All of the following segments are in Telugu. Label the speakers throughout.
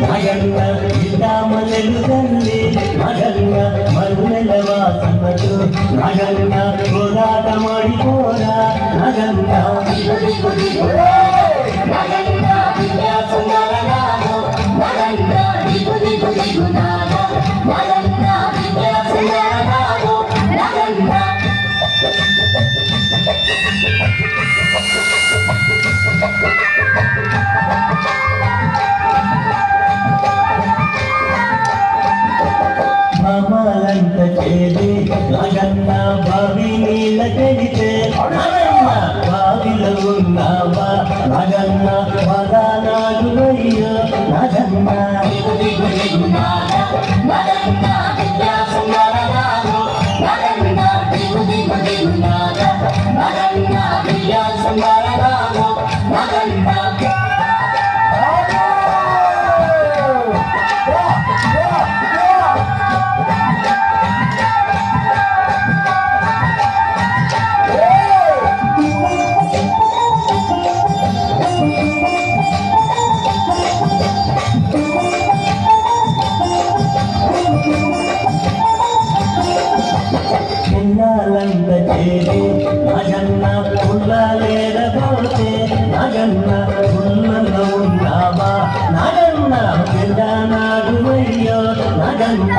Speaker 1: మగన్న ఇద్దామలెలు తల్లి మగన్న మరునెల వాసనతో మగన్న పోరాట ಮಾಡಿపోరా మగన్న మగన్న విద్యా సుందరనామో మగన్న దిగుది గునామో మగన్న విద్యా సుందరనామో మగన్న మమలంత చేది మగన్న బావి నీళ్ళ కెడితే మగన్న బావిలో ఉన్నావా మగన్న పదానాగులయ్యో మగన్న మగన్న విద్యా సుందరనామో మగన్న దిగుది మగన్న విద్యా సుందరనామో మగన్న చిన్నాలంత చేరి మగన్న పుల్లలేరబోతే మగన్న పుల్లలో ఉన్నావా మగన్న పెద్దనాగువయ్యో మగన్న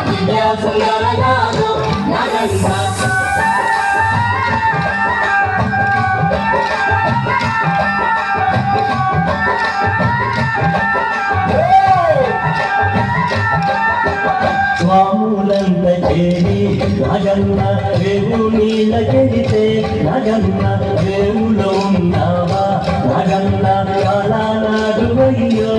Speaker 1: విద్యా సుందరనామో మగన్న స్వాములంత చేరి మగన్న రేవు నీళ్ళ కెడితే మగన్న రేవులో ఉన్నావా మగన్న కాలానాడువయ్యో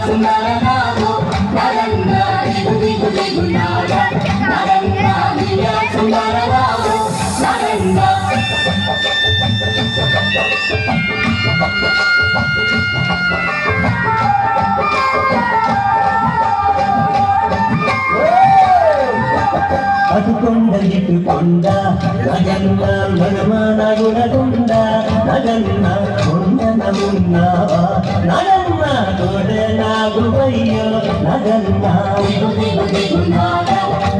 Speaker 1: సుందరనామో మగన్న దిగుది మగన్న విద్యా సుందరనామో మగన్న అటుకొండ ఇటుకొండ మగన్న మగమాన గుణకొండ మగన్న కొండన ఉన్నావా మగన్న తోడ నాగువయ్యో మగన్న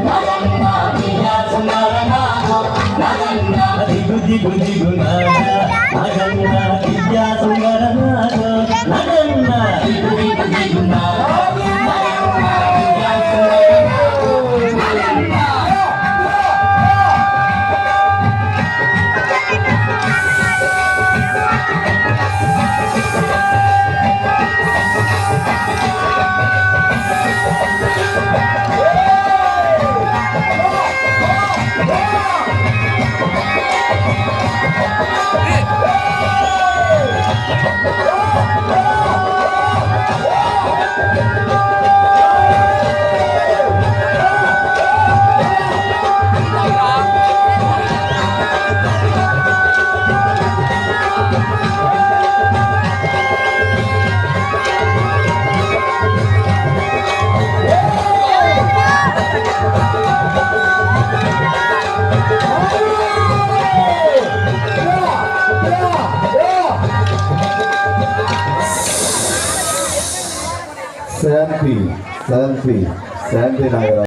Speaker 1: మగన్న విద్యా సుందరనామో మగన్న దిగునాడ మగన్న విద్యా సుందరనామో మగన్న
Speaker 2: శాంతి శాంతి శాంతి నాగరాజు.